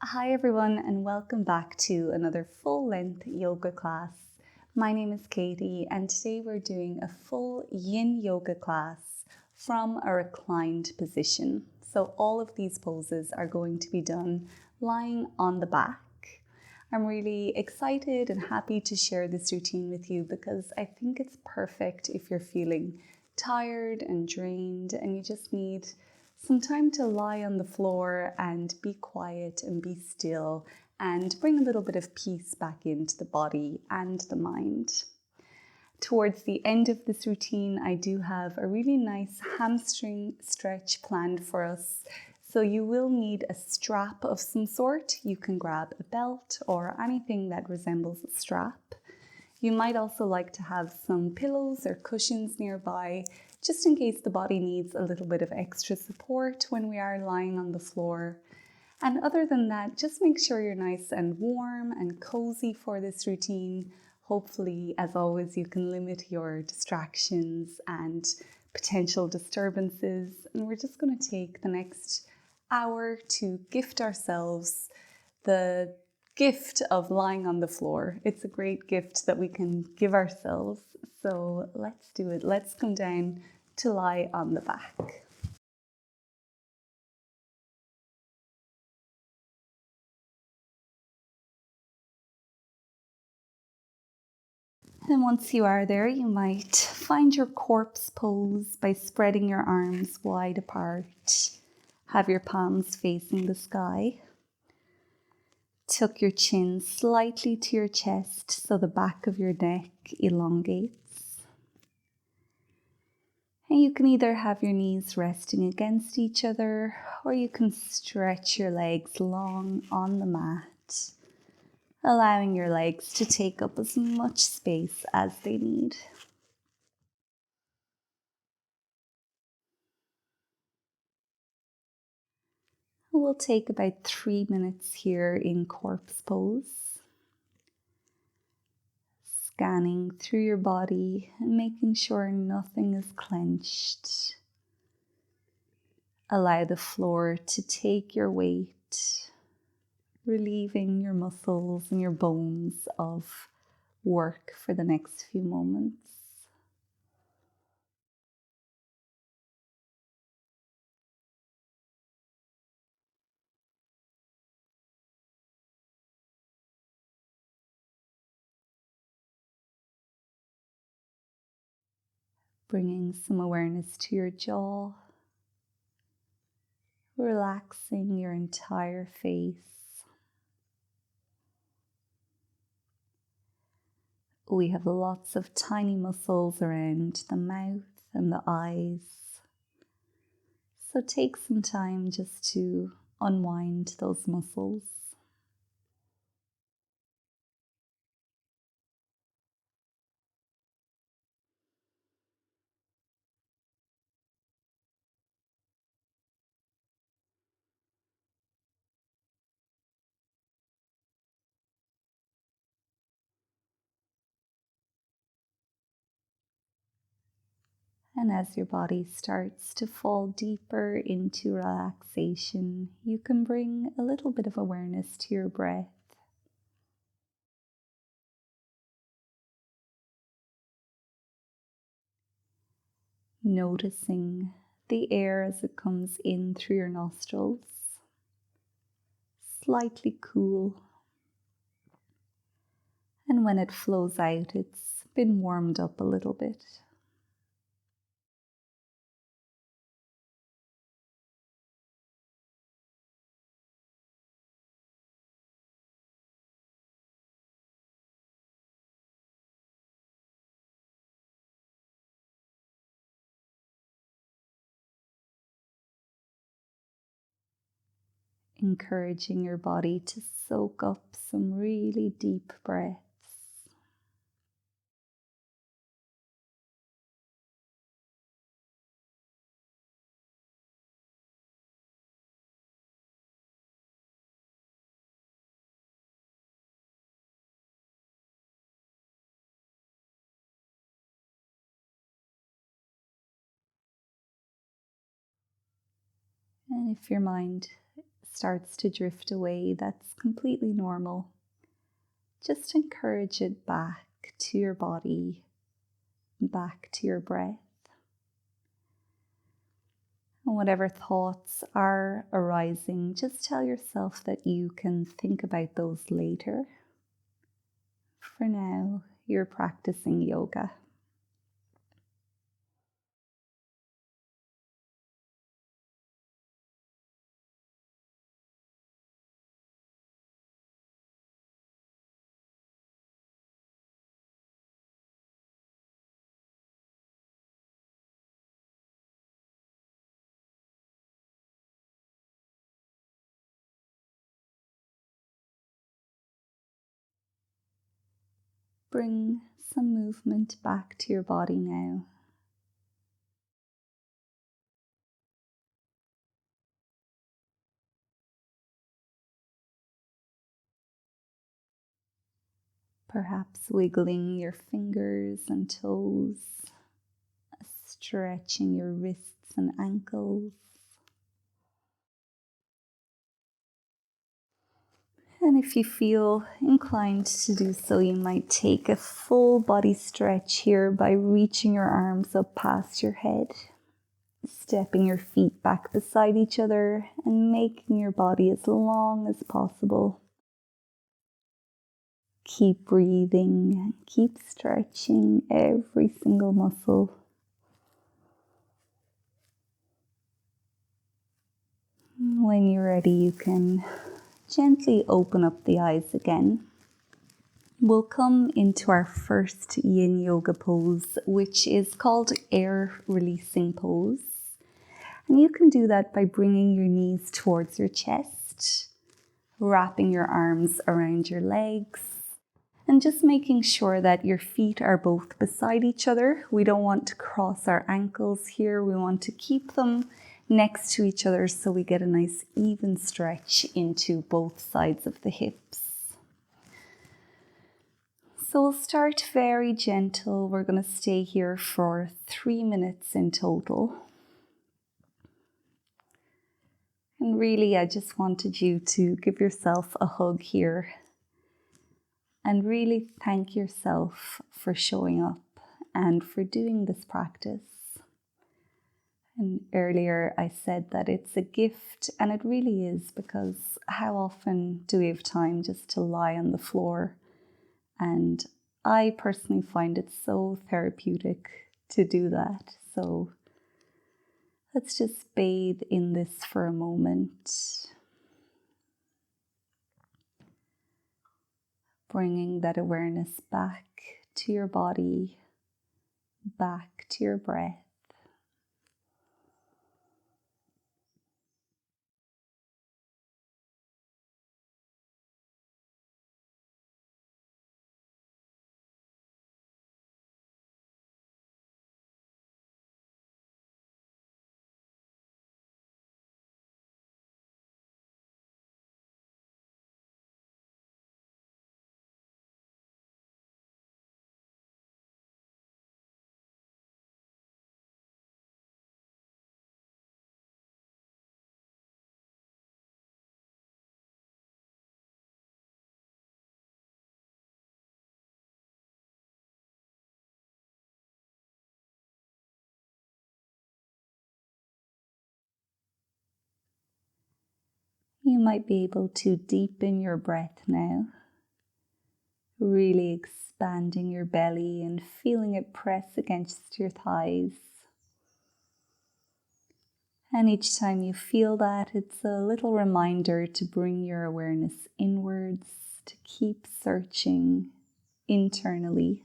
Hi everyone and welcome back to another full-length yoga class. My name is Katie and today we're doing a full yin yoga class from a reclined position. So all of these poses are going to be done lying on the back. I'm really excited and happy to share this routine with you because I think it's perfect if you're feeling tired and drained and you just need some time to lie on the floor and be quiet and be still and bring a little bit of peace back into the body and the mind. Towards the end of this routine, I do have a really nice hamstring stretch planned for us. So you will need a strap of some sort. You can grab a belt or anything that resembles a strap. You might also like to have some pillows or cushions nearby, just in case the body needs a little bit of extra support when we are lying on the floor. And other than that, just make sure you're nice and warm and cozy for this routine. Hopefully, as always, you can limit your distractions and potential disturbances. And we're just going to take the next hour to gift ourselves the gift of lying on the floor. It's a great gift that we can give ourselves. So let's do it. Let's come down to lie on the back. And once you are there, you might find your corpse pose by spreading your arms wide apart. Have your palms facing the sky. Tuck your chin slightly to your chest so the back of your neck elongates. And you can either have your knees resting against each other or you can stretch your legs long on the mat, allowing your legs to take up as much space as they need. We'll take about 3 minutes here in corpse pose, scanning through your body and making sure nothing is clenched. Allow the floor to take your weight, relieving your muscles and your bones of work for the next few moments. Bringing some awareness to your jaw, relaxing your entire face. We have lots of tiny muscles around the mouth and the eyes. So take some time just to unwind those muscles. And as your body starts to fall deeper into relaxation, you can bring a little bit of awareness to your breath. Noticing the air as it comes in through your nostrils, slightly cool. And when it flows out, it's been warmed up a little bit. Encouraging your body to soak up some really deep breaths. And if your mind starts to drift away, that's completely normal. Just encourage it back to your body, back to your breath. And whatever thoughts are arising, just tell yourself that you can think about those later. For now, you're practicing yoga. Bring some movement back to your body now. Perhaps wiggling your fingers and toes, stretching your wrists and ankles. And if you feel inclined to do so, you might take a full body stretch here by reaching your arms up past your head, stepping your feet back beside each other and making your body as long as possible. Keep breathing, keep stretching every single muscle. When you're ready, you can gently open up the eyes again. We'll come into our first yin yoga pose, which is called air releasing pose. And you can do that by bringing your knees towards your chest, wrapping your arms around your legs, and just making sure that your feet are both beside each other. We don't want to cross our ankles here. We want to keep them next to each other so we get a nice even stretch into both sides of the hips. So we'll start very gentle. We're going to stay here for 3 minutes in total. And really, I just wanted you to give yourself a hug here and really thank yourself for showing up and for doing this practice. And earlier I said that it's a gift, and it really is, because how often do we have time just to lie on the floor? And I personally find it so therapeutic to do that. So let's just bathe in this for a moment. Bringing that awareness back to your body, back to your breath. You might be able to deepen your breath now, really expanding your belly and feeling it press against your thighs. And each time you feel that, it's a little reminder to bring your awareness inwards, to keep searching internally.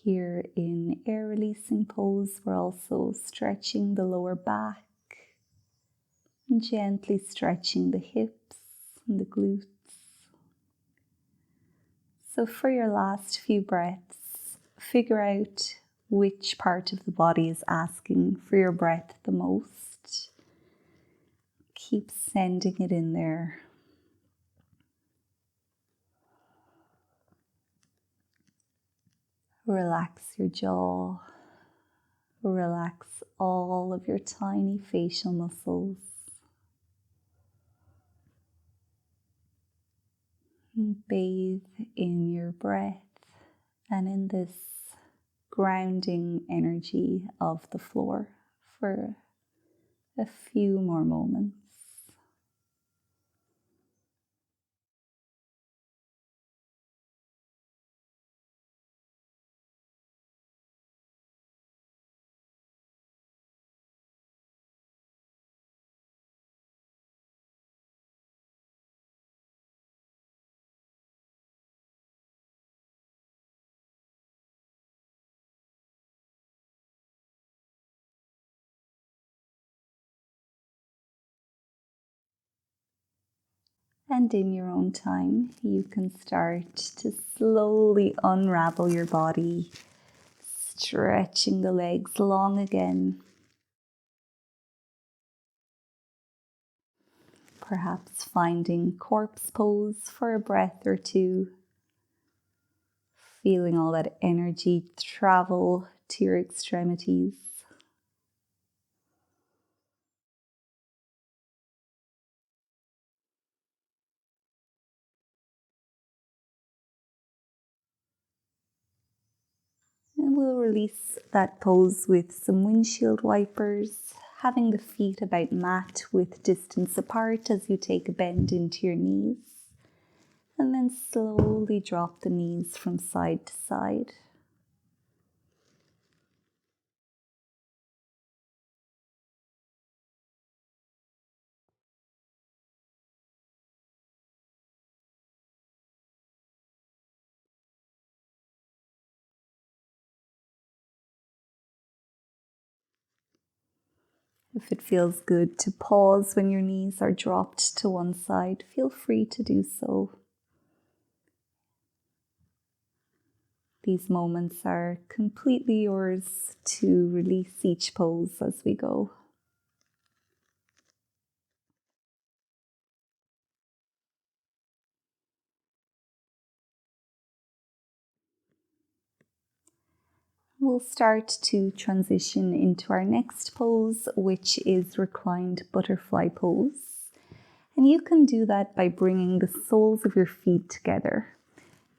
Here in air releasing pose, we're also stretching the lower back and gently stretching the hips and the glutes. So for your last few breaths, figure out which part of the body is asking for your breath the most. Keep sending it in there. Relax your jaw. Relax all of your tiny facial muscles. Bathe in your breath and in this grounding energy of the floor for a few more moments. And in your own time, you can start to slowly unravel your body, stretching the legs long again. Perhaps finding corpse pose for a breath or two. Feeling all that energy travel to your extremities. And we'll release that pose with some windshield wipers, having the feet about mat with distance apart as you take a bend into your knees. And then slowly drop the knees from side to side. If it feels good to pause when your knees are dropped to one side, feel free to do so. These moments are completely yours to release each pose as we go. We'll start to transition into our next pose, which is Reclined Butterfly pose. And you can do that by bringing the soles of your feet together.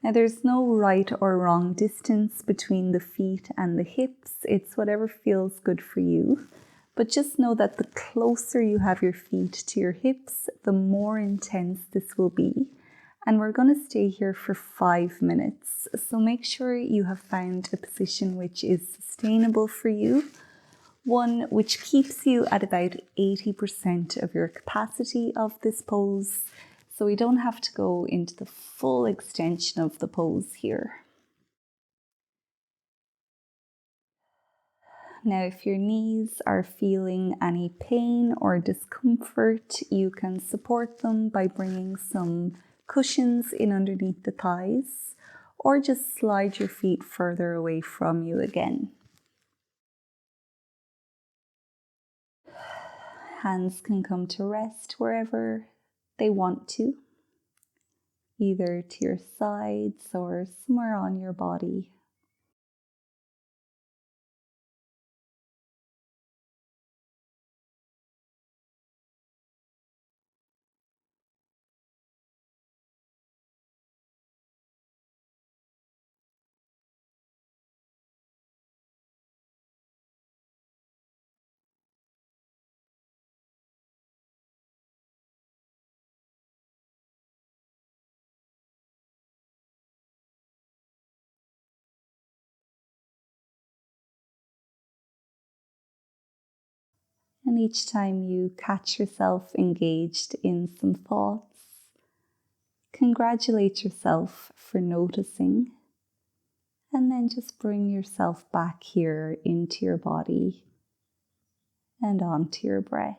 Now there's no right or wrong distance between the feet and the hips. It's whatever feels good for you. But just know that the closer you have your feet to your hips, the more intense this will be. And we're going to stay here for 5 minutes. So make sure you have found a position which is sustainable for you. One which keeps you at about 80% of your capacity of this pose. So we don't have to go into the full extension of the pose here. Now, if your knees are feeling any pain or discomfort, you can support them by bringing some cushions in underneath the thighs, or just slide your feet further away from you again. Hands can come to rest wherever they want to, either to your sides or somewhere on your body. And each time you catch yourself engaged in some thoughts, congratulate yourself for noticing, and then just bring yourself back here into your body and onto your breath.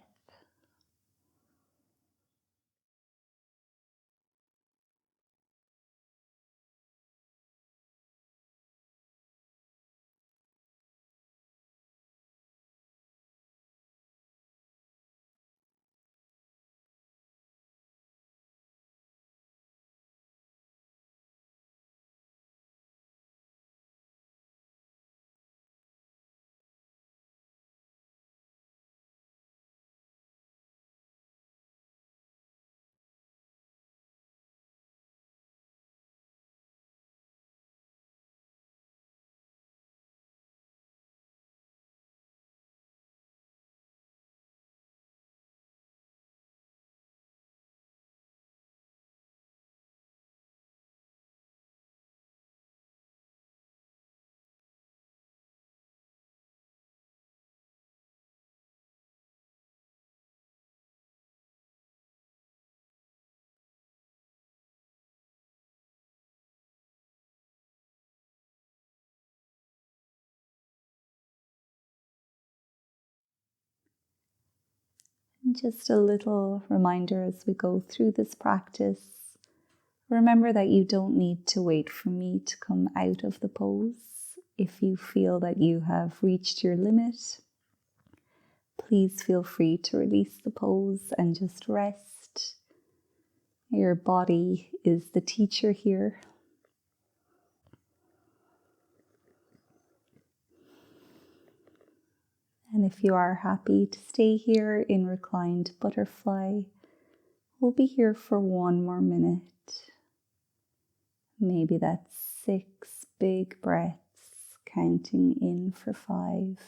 Just a little reminder as we go through this practice. Remember that you don't need to wait for me to come out of the pose. If you feel that you have reached your limit, please feel free to release the pose and just rest. Your body is the teacher here. And if you are happy to stay here in Reclined Butterfly, we'll be here for one more minute. Maybe that's 6 big breaths, counting in for 5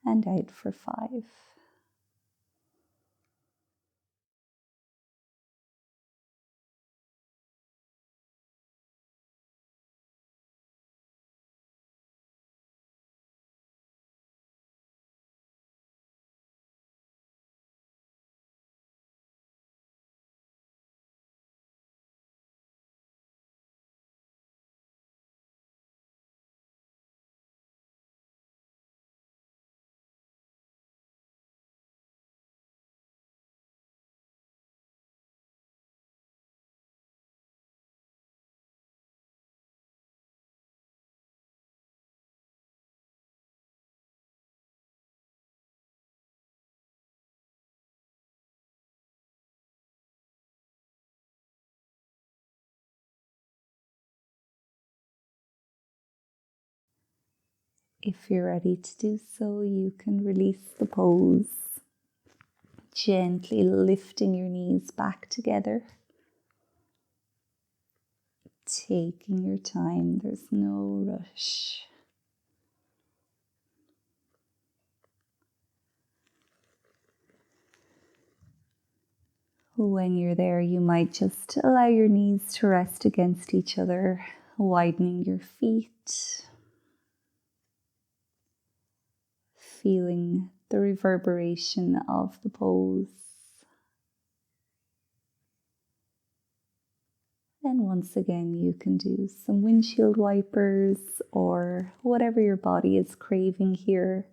and out for 5. If you're ready to do so, you can release the pose, gently lifting your knees back together. Taking your time, there's no rush. When you're there, you might just allow your knees to rest against each other, widening your feet, feeling the reverberation of the pose. And once again, you can do some windshield wipers or whatever your body is craving here.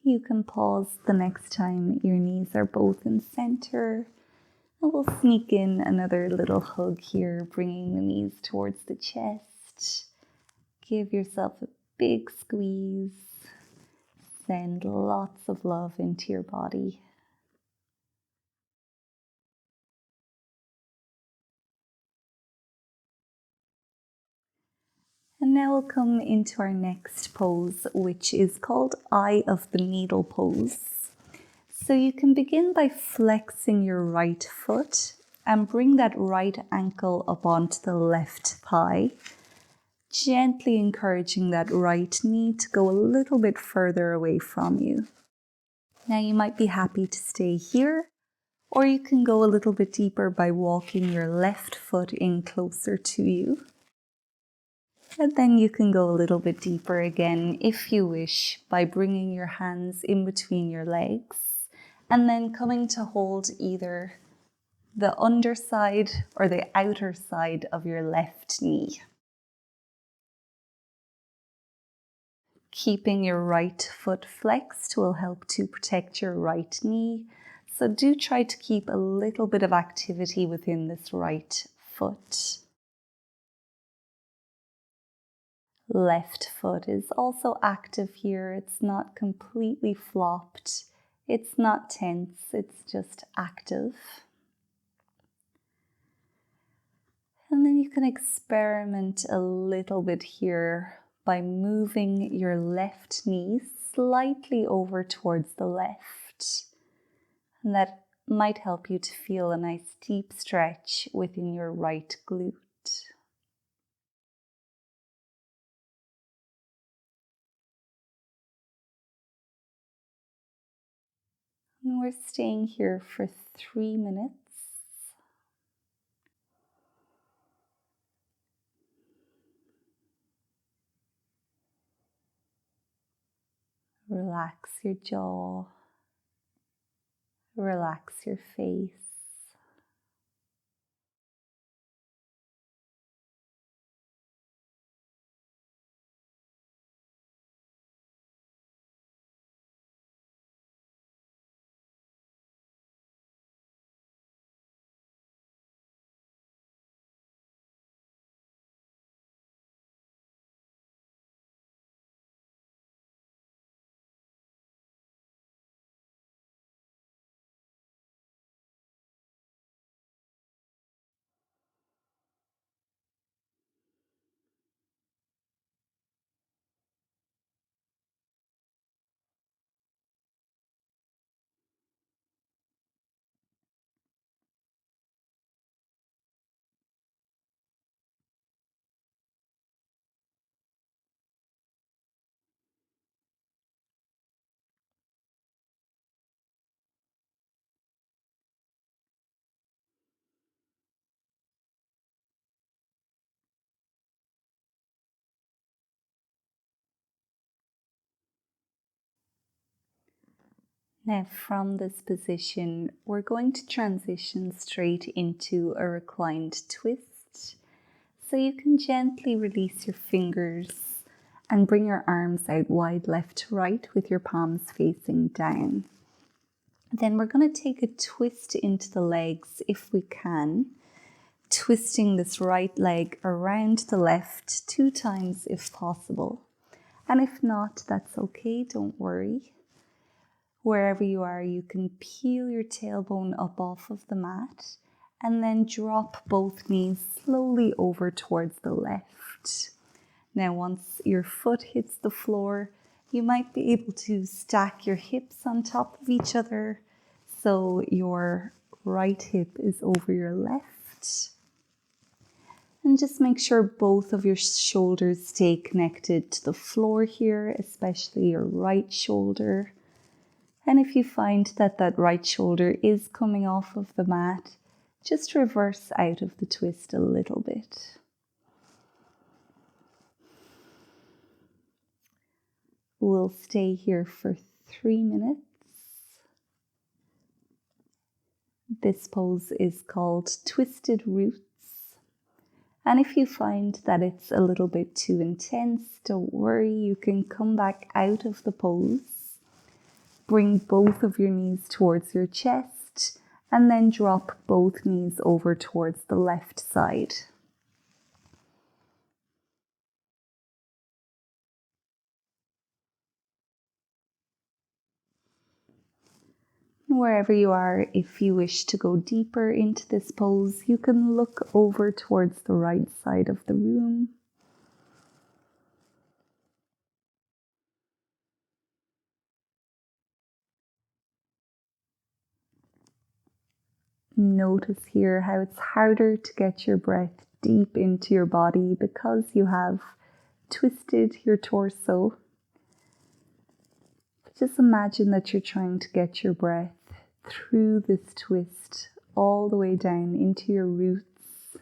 You can pause the next time your knees are both in center. And we'll sneak in another little hug here, bringing the knees towards the chest. Give yourself a big squeeze. Send lots of love into your body. And now we'll come into our next pose, which is called Eye of the Needle pose. So you can begin by flexing your right foot and bring that right ankle up onto the left thigh, gently encouraging that right knee to go a little bit further away from you. Now you might be happy to stay here, or you can go a little bit deeper by walking your left foot in closer to you. And then you can go a little bit deeper again if you wish by bringing your hands in between your legs and then coming to hold either the underside or the outer side of your left knee. Keeping your right foot flexed will help to protect your right knee. So do try to keep a little bit of activity within this right foot. Left foot is also active here. It's not completely flopped. It's not tense. It's just active. And then you can experiment a little bit here by moving your left knee slightly over towards the left. And that might help you to feel a nice deep stretch within your right glute. And we're staying here for 3 minutes. Relax your jaw. Relax your face. Now from this position, we're going to transition straight into a reclined twist. So you can gently release your fingers and bring your arms out wide left to right with your palms facing down. Then we're going to take a twist into the legs if we can, twisting this right leg around the left 2 times if possible. And if not, that's okay, don't worry. Wherever you are, you can peel your tailbone up off of the mat and then drop both knees slowly over towards the left. Now, once your foot hits the floor, you might be able to stack your hips on top of each other so your right hip is over your left. And just make sure both of your shoulders stay connected to the floor here, especially your right shoulder. And if you find that that right shoulder is coming off of the mat, just reverse out of the twist a little bit. We'll stay here for 3 minutes. This pose is called Twisted Roots. And if you find that it's a little bit too intense, don't worry, you can come back out of the pose. Bring both of your knees towards your chest and then drop both knees over towards the left side. Wherever you are, if you wish to go deeper into this pose, you can look over towards the right side of the room. Notice here how it's harder to get your breath deep into your body because you have twisted your torso. But just imagine that you're trying to get your breath through this twist all the way down into your roots,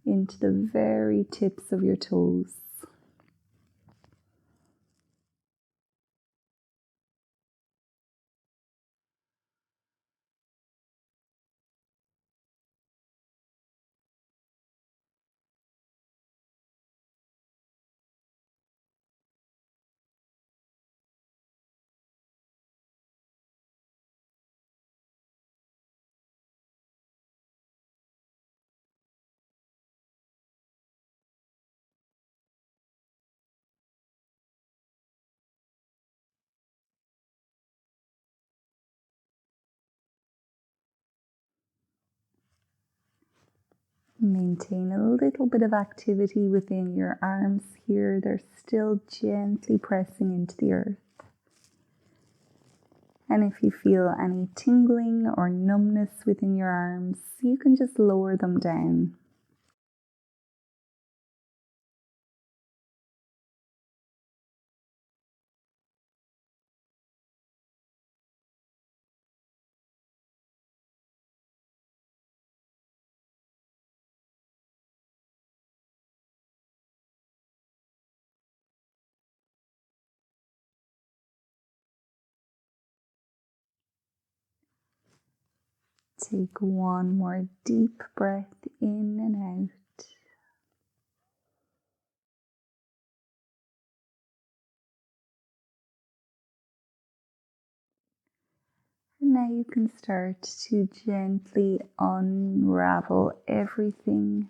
into the very tips of your toes. Maintain a little bit of activity within your arms here. They're still gently pressing into the earth. And if you feel any tingling or numbness within your arms, you can just lower them down. Take one more deep breath in and out. And now you can start to gently unravel everything.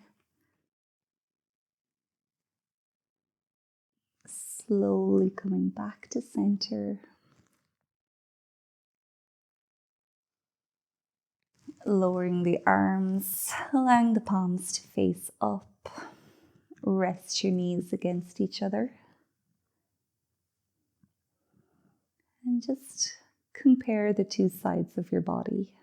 Slowly coming back to center. Lowering the arms, allowing the palms to face up. Rest your knees against each other. And just compare the two sides of your body.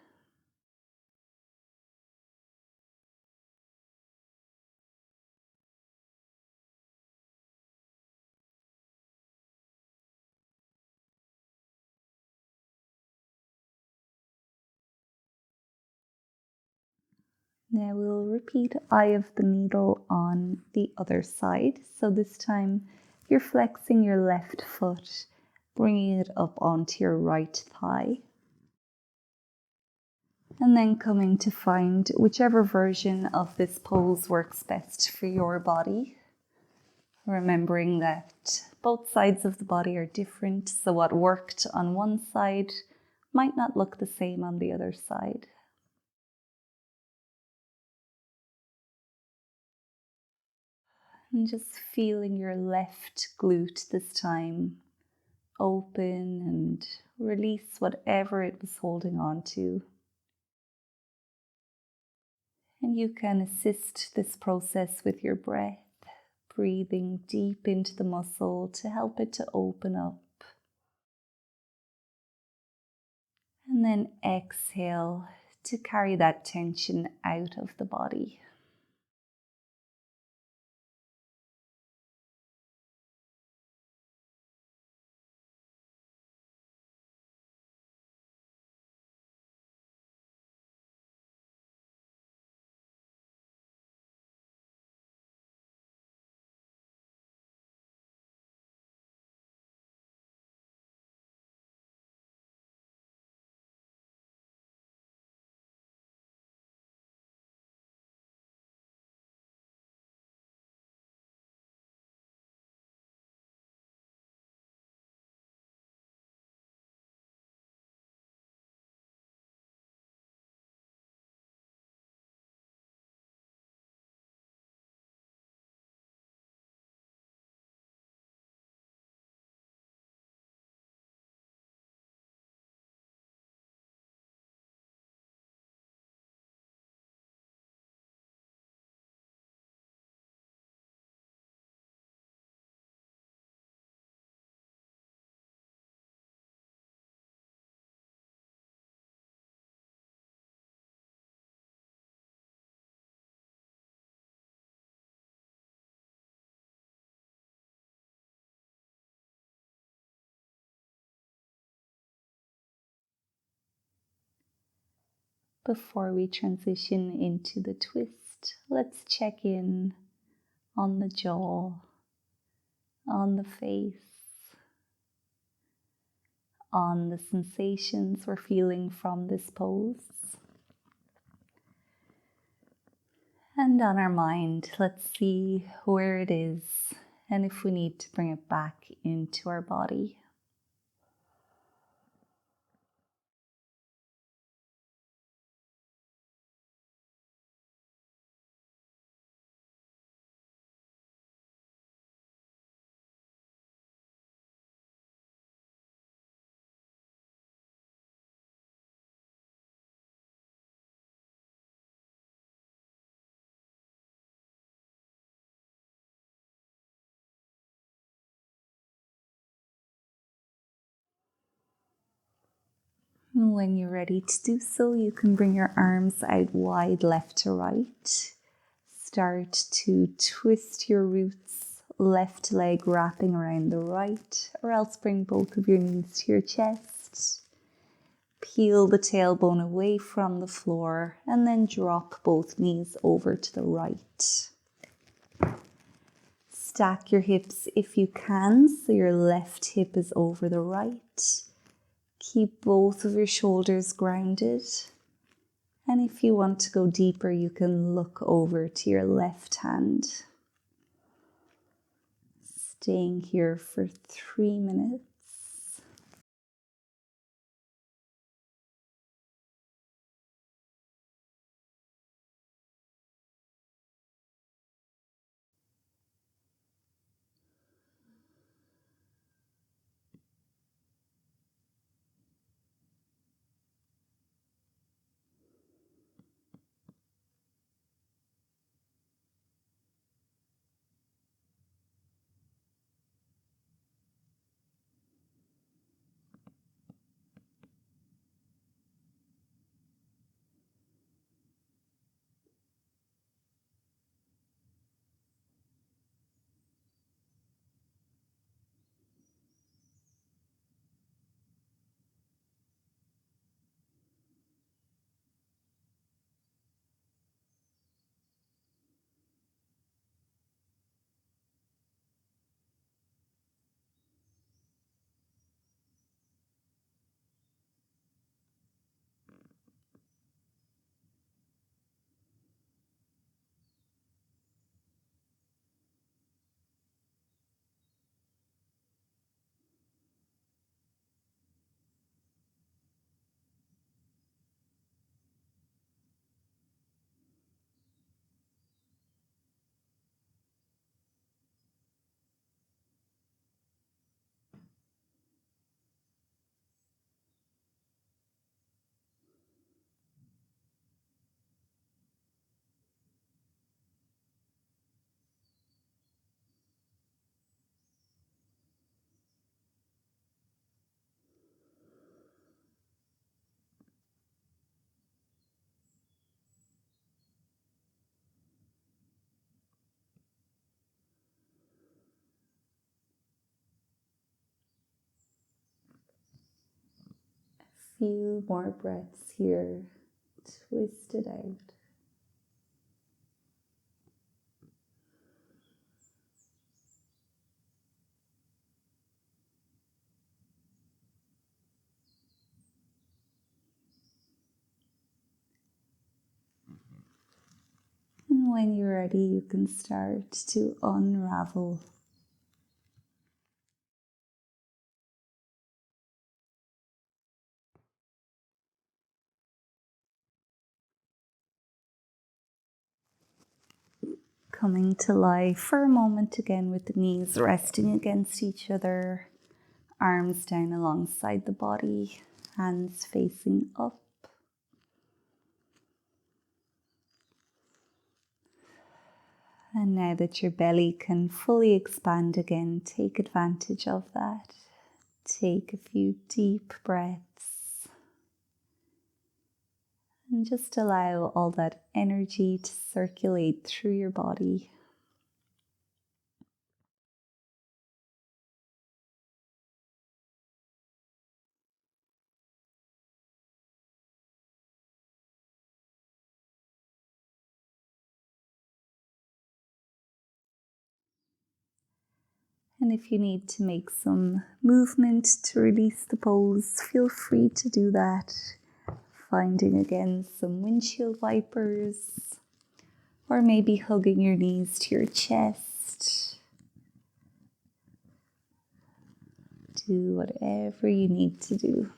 Now we'll repeat eye of the needle on the other side. So this time you're flexing your left foot, bringing it up onto your right thigh. And then coming to find whichever version of this pose works best for your body. Remembering that both sides of the body are different, so what worked on one side might not look the same on the other side. And just feeling your left glute this time open and release whatever it was holding on to. And you can assist this process with your breath, breathing deep into the muscle to help it to open up. And then exhale to carry that tension out of the body. Before we transition into the twist, let's check in on the jaw, on the face, on the sensations we're feeling from this pose. And on our mind, let's see where it is and if we need to bring it back into our body. When you're ready to do so, you can bring your arms out wide left to right. Start to twist your roots, left leg wrapping around the right, or else bring both of your knees to your chest. Peel the tailbone away from the floor and then drop both knees over to the right. Stack your hips if you can, so your left hip is over the right. Keep both of your shoulders grounded And if you want to go deeper, you can look over to your left hand. Staying here for 3 minutes. Few more breaths here. Twist it out. And when you're ready, you can start to unravel. Coming to lie for a moment again with the knees resting against each other, arms down alongside the body, hands facing up. And now that your belly can fully expand again, take advantage of that. Take a few deep breaths and just allow all that energy to circulate through your body. And if you need to make some movement to release the pose, feel free to do that. Finding again some windshield wipers, or maybe hugging your knees to your chest. Do whatever you need to do.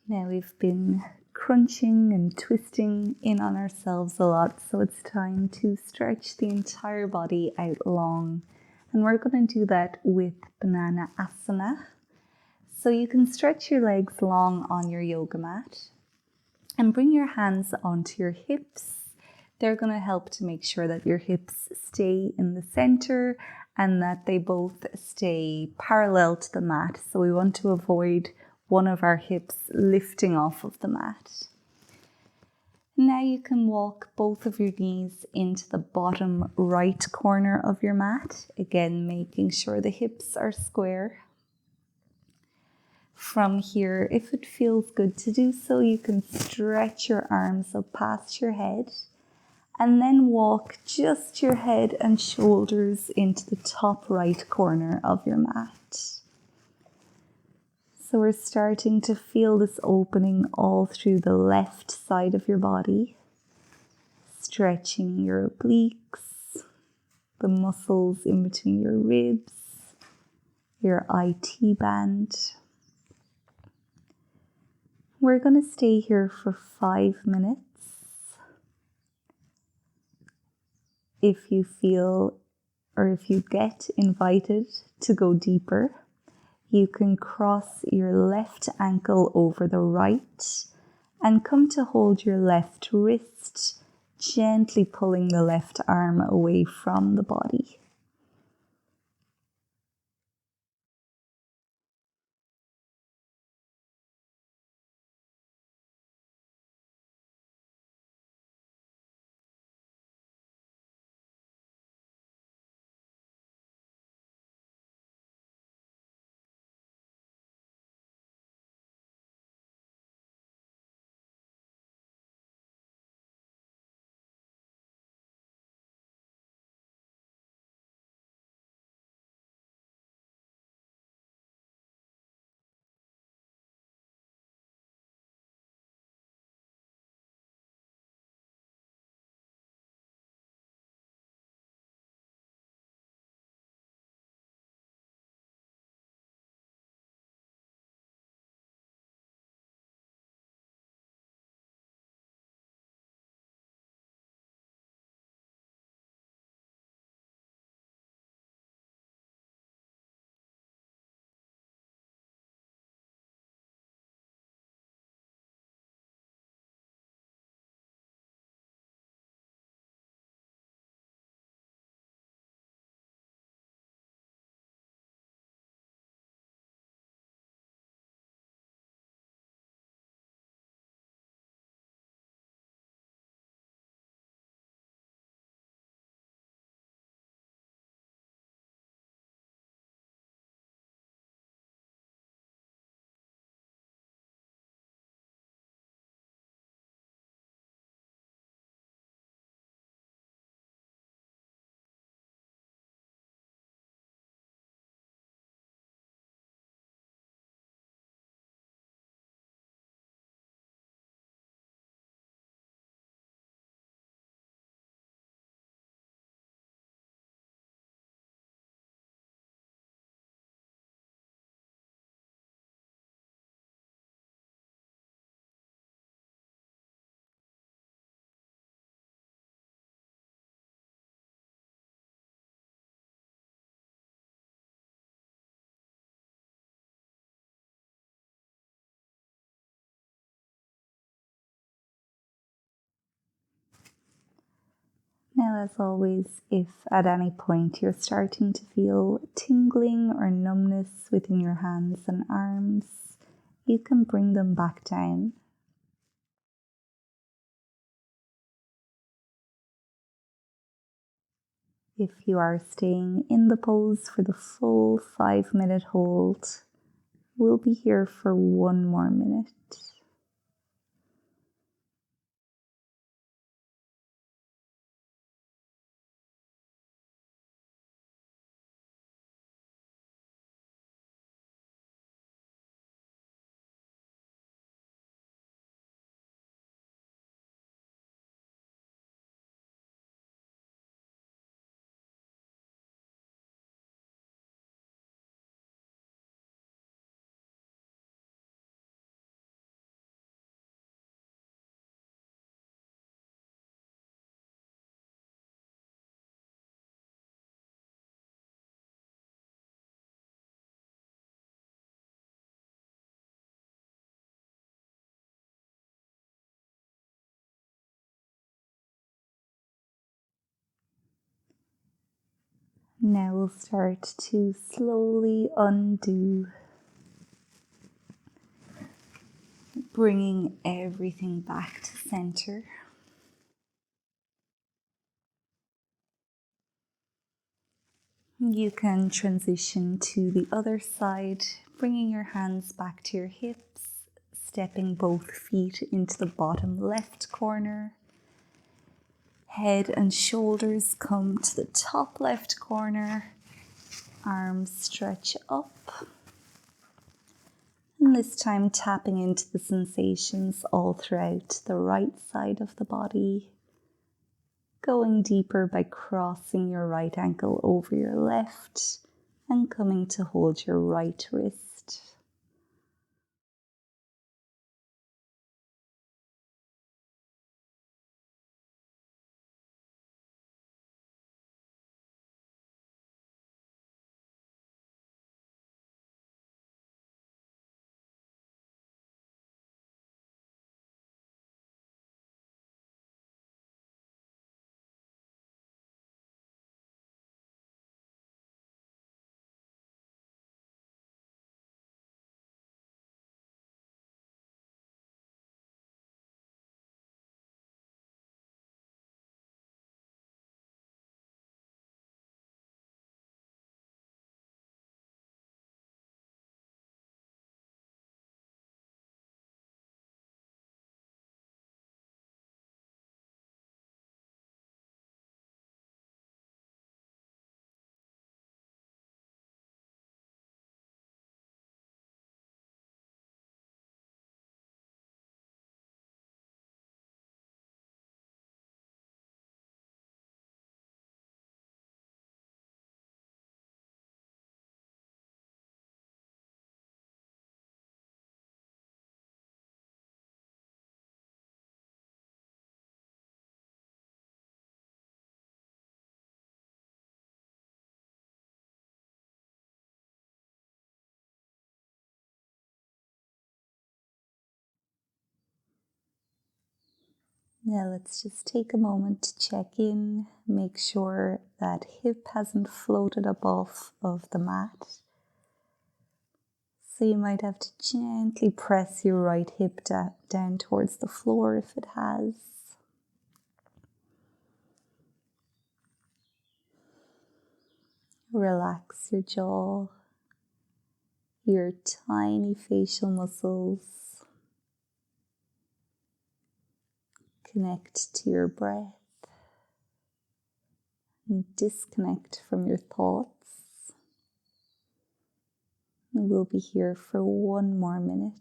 Now we've been crunching and twisting in on ourselves a lot, so it's time to stretch the entire body out long. And we're going to do that with banana asana. So you can stretch your legs long on your yoga mat, And bring your hands onto your hips. They're going to help to make sure that your hips stay in the center and that they both stay parallel to the mat. So we want to avoid one of our hips lifting off of the mat. Now you can walk both of your knees into the bottom right corner of your mat. Again, making sure the hips are square. From here, if it feels good to do so, you can stretch your arms up past your head and then walk just your head and shoulders into the top right corner of your mat. So we're starting to feel this opening all through the left side of your body, stretching your obliques, the muscles in between your ribs, your IT band. We're going to stay here for 5 minutes. If you feel or if you get invited to go deeper, you can cross your left ankle over the right and come to hold your left wrist, gently pulling the left arm away from the body. Now, as always, if at any point you're starting to feel tingling or numbness within your hands and arms, you can bring them back down. If you are staying in the pose for the full 5-minute hold, we'll be here for 1 more minute. Now we'll start to slowly undo, bringing everything back to center. You can transition to the other side, bringing your hands back to your hips, stepping both feet into the bottom left corner. Head and shoulders come to the top left corner. Arms stretch up. And this time tapping into the sensations all throughout the right side of the body. Going deeper by crossing your right ankle over your left and coming to hold your right wrist. Now let's just take a moment to check in, make sure that hip hasn't floated up off of the mat. So you might have to gently press your right hip down towards the floor if it has. Relax your jaw, your tiny facial muscles. Connect to your breath and disconnect from your thoughts. We'll be here for 1 more minute.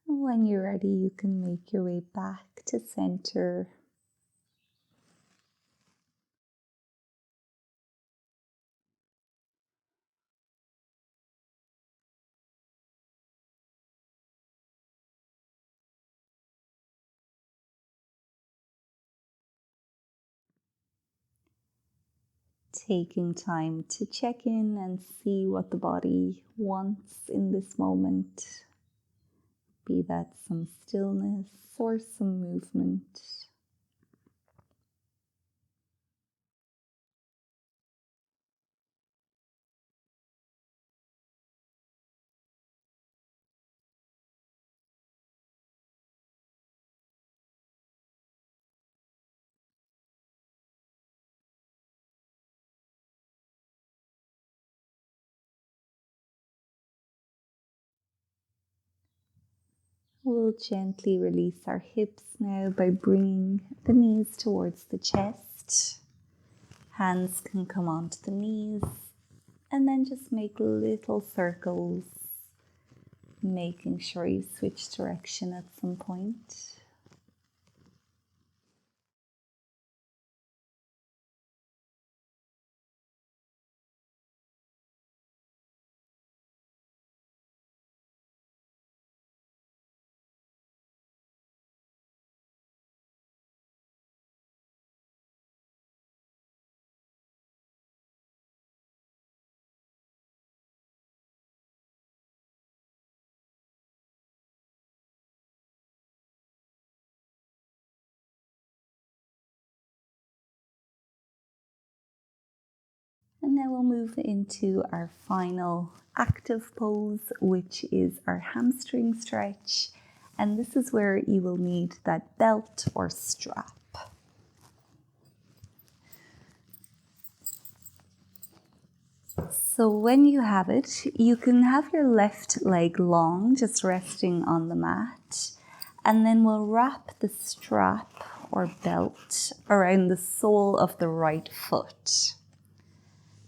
When you're ready, you can make your way back to center. Taking time to check in and see what the body wants in this moment, be that some stillness or some movement. We'll gently release our hips now by bringing the knees towards the chest. Hands can come onto the knees, and then just make little circles, making sure you switch direction at some point. And now we'll move into our final active pose, which is our hamstring stretch. And this is where you will need that belt or strap. So when you have it, you can have your left leg long, just resting on the mat. And then we'll wrap the strap or belt around the sole of the right foot.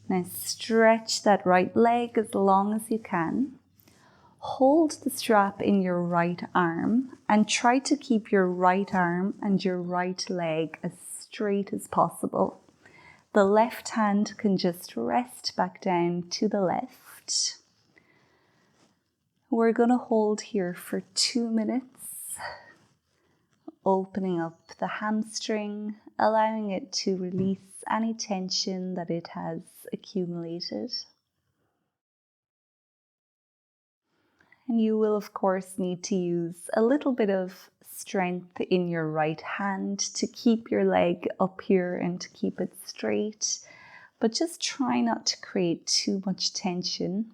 Now stretch that right leg as long as you can. Hold the strap in your right arm and try to keep your right arm and your right leg as straight as possible. The left hand can just rest back down to the left. We're going to hold here for 2 minutes, opening up the hamstring, allowing it to release any tension that it has accumulated. And you will, of course, need to use a little bit of strength in your right hand to keep your leg up here and to keep it straight. But just try not to create too much tension.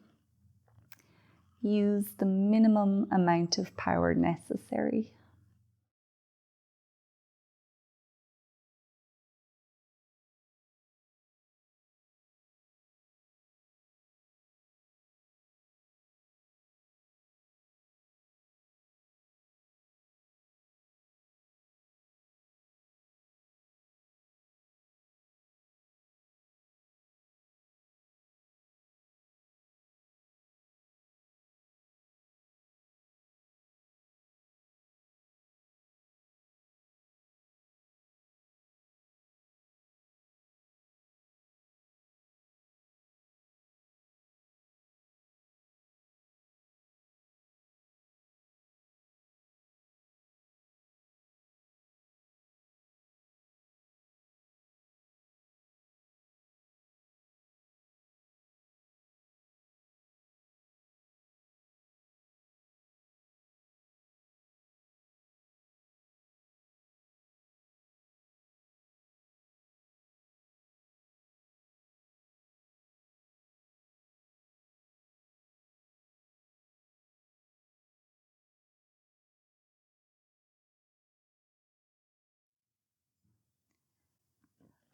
Use the minimum amount of power necessary.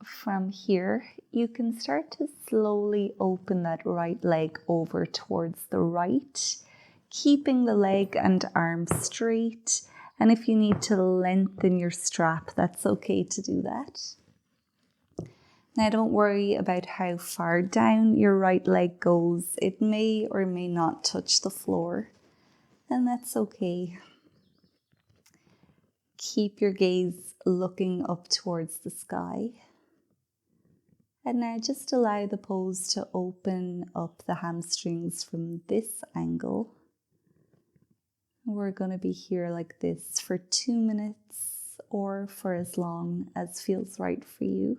From here, you can start to slowly open that right leg over towards the right, keeping the leg and arm straight. And if you need to lengthen your strap, that's okay to do that. Now don't worry about how far down your right leg goes. It may or may not touch the floor, and that's okay. Keep your gaze looking up towards the sky. And now just allow the pose to open up the hamstrings from this angle. We're going to be here like this for 2 minutes or for as long as feels right for you.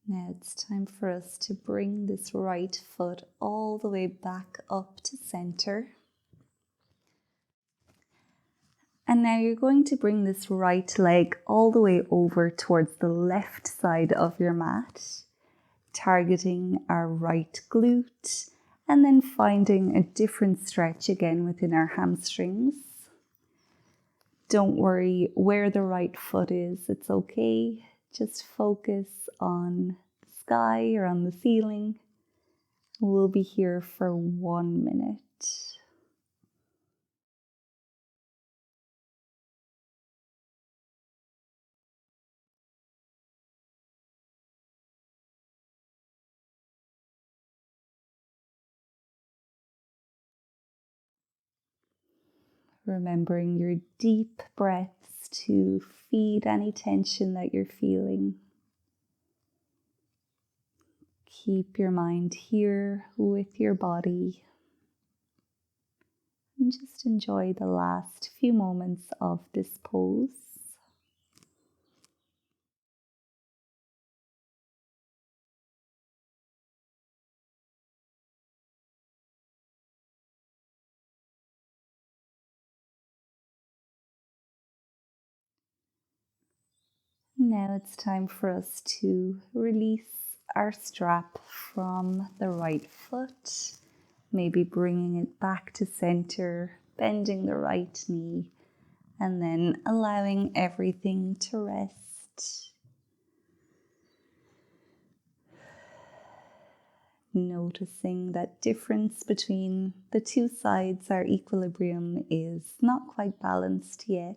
Now it's time for us to bring this right foot all the way back up to center. And now you're going to bring this right leg all the way over towards the left side of your mat, targeting our right glute, and then finding a different stretch again within our hamstrings. Don't worry where the right foot is, it's okay. Just focus on the sky or on the ceiling. We'll be here for 1 minute. Remembering your deep breaths to feed any tension that you're feeling. Keep your mind here with your body. And just enjoy the last few moments of this pose. Now it's time for us to release our strap from the right foot, maybe bringing it back to center, bending the right knee, and then allowing everything to rest. Noticing that difference between the two sides, our equilibrium is not quite balanced yet.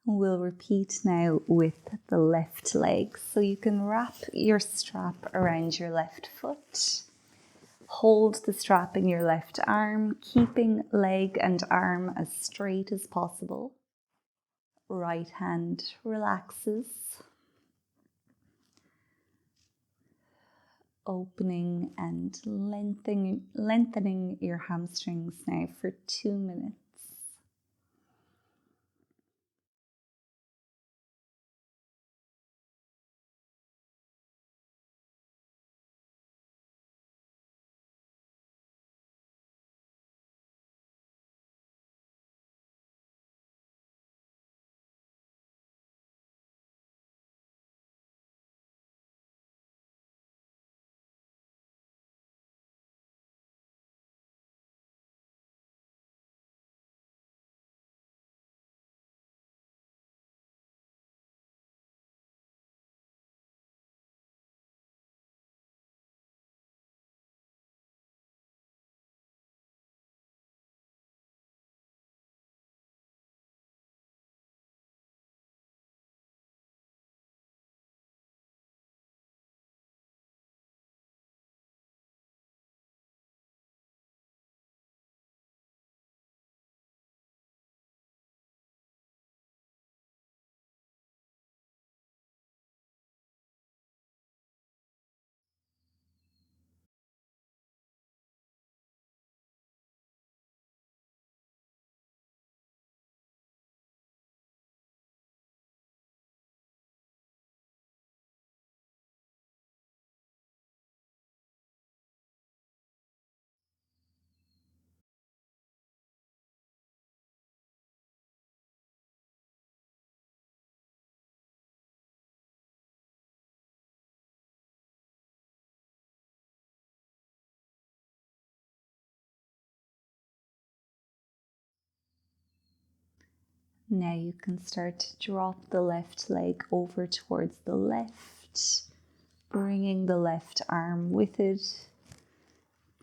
We'll repeat now with the left leg. So you can wrap your strap around your left foot. Hold the strap in your left arm, keeping leg and arm as straight as possible. Right hand relaxes. Opening and lengthening your hamstrings now for 2 minutes. Now you can start to drop the left leg over towards the left, bringing the left arm with it,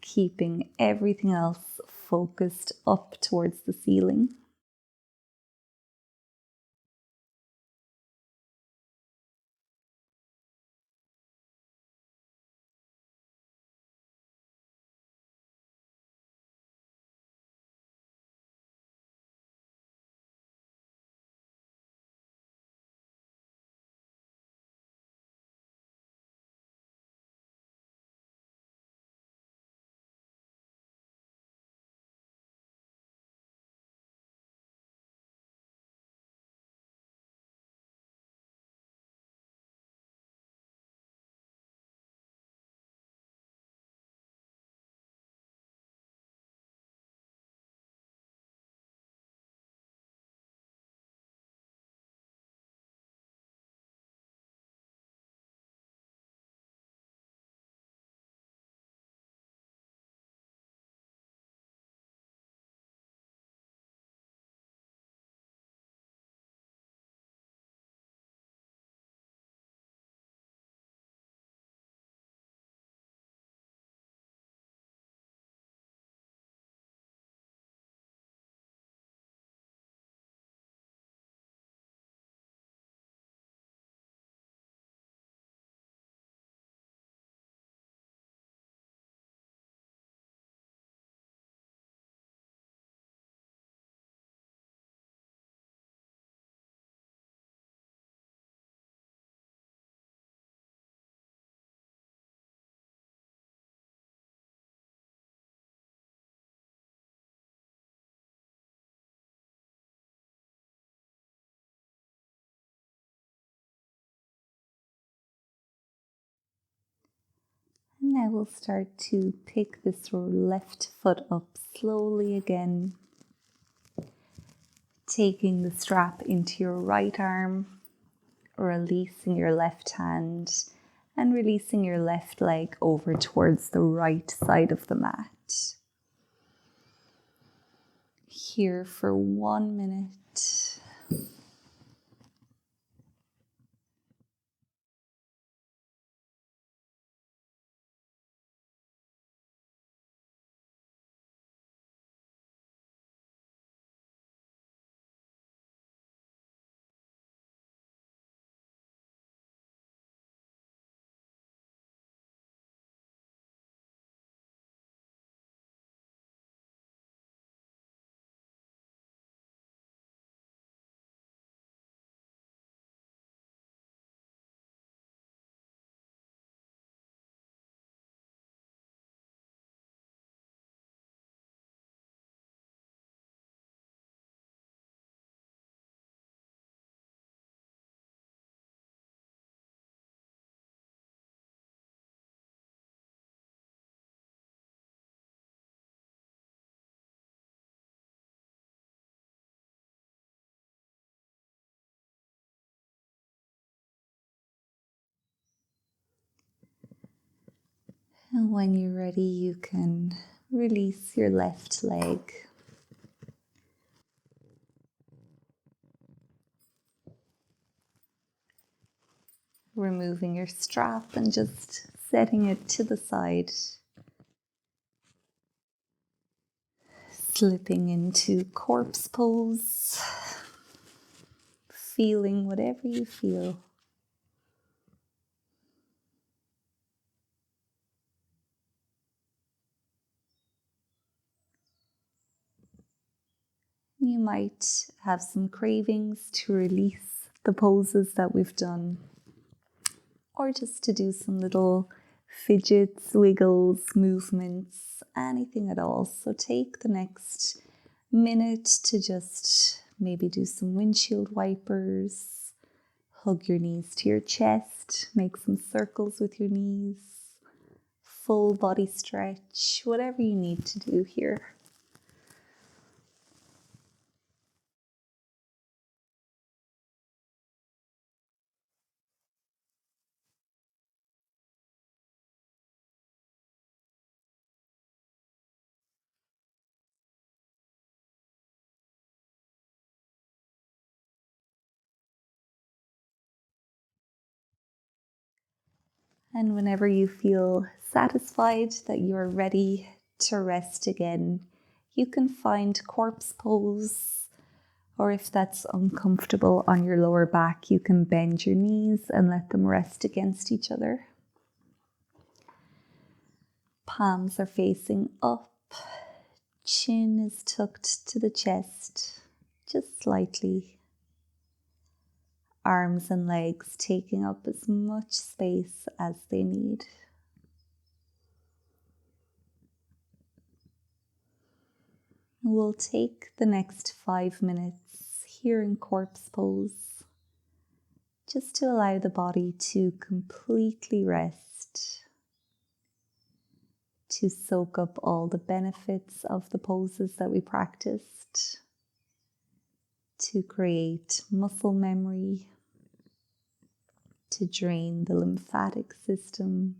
keeping everything else focused up towards the ceiling. Now we'll start to pick this left foot up slowly again, taking the strap into your right arm, releasing your left hand, and releasing your left leg over towards the right side of the mat. Here for 1 minute. And when you're ready, you can release your left leg. Removing your strap and just setting it to the side. Slipping into corpse pose. Feeling whatever you feel. You might have some cravings to release the poses that we've done, or just to do some little fidgets, wiggles, movements, anything at all. So take the next minute to just maybe do some windshield wipers, hug your knees to your chest, make some circles with your knees, full body stretch, whatever you need to do here. And whenever you feel satisfied that you're ready to rest again, you can find corpse pose, or if that's uncomfortable on your lower back, you can bend your knees and let them rest against each other. Palms are facing up, chin is tucked to the chest, just slightly. Arms and legs taking up as much space as they need. We'll take the next 5 minutes here in corpse pose, just to allow the body to completely rest, to soak up all the benefits of the poses that we practiced, to create muscle memory, to drain the lymphatic system,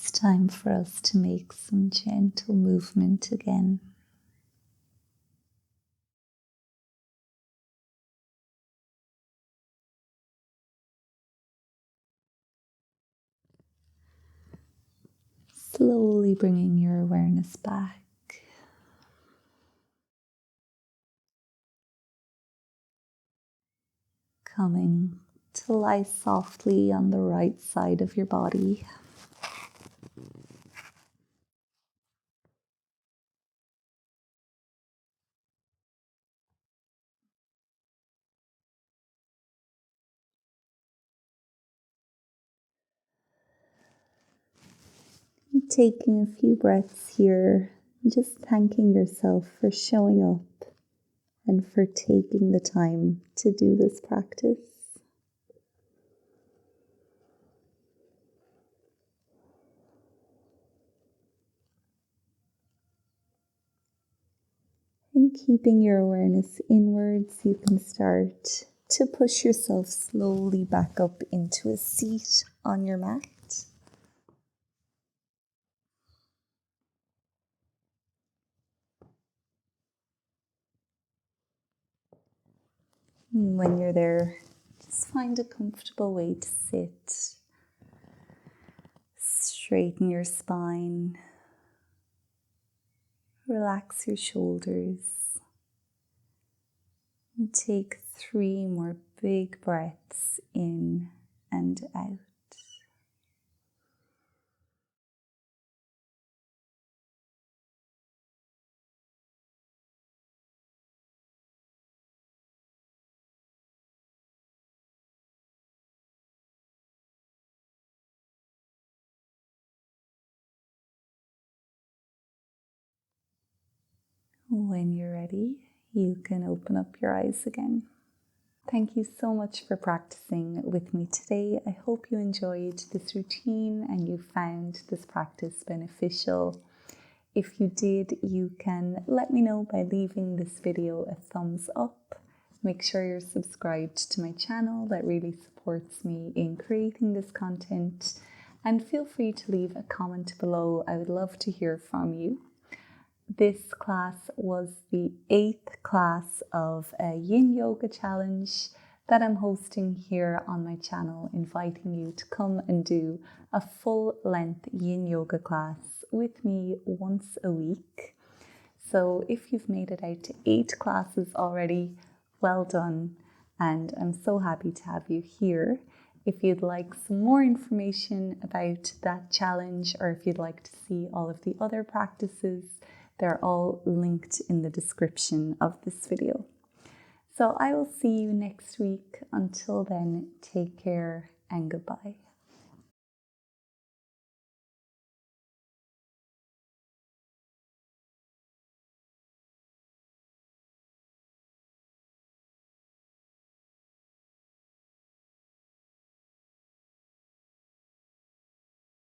it's time for us to make some gentle movement again. Slowly bringing your awareness back. Coming to lie softly on the right side of your body. Taking a few breaths here, just thanking yourself for showing up and for taking the time to do this practice. And keeping your awareness inwards, you can start to push yourself slowly back up into a seat on your mat. And when you're there, just find a comfortable way to sit. Straighten your spine. Relax your shoulders. And take 3 more big breaths in and out. When you're ready, you can open up your eyes again. Thank you so much for practicing with me today. I hope you enjoyed this routine and you found this practice beneficial. If you did, you can let me know by leaving this video a thumbs up. Make sure you're subscribed to my channel. That really supports me in creating this content. And feel free to leave a comment below. I would love to hear from you. This class was the 8th class of a Yin Yoga Challenge that I'm hosting here on my channel, inviting you to come and do a full-length Yin Yoga class with me once a week. So if you've made it out to 8 classes already, well done, and I'm so happy to have you here. If you'd like some more information about that challenge, or if you'd like to see all of the other practices, they're all linked in the description of this video. So I will see you next week. Until then, take care and goodbye.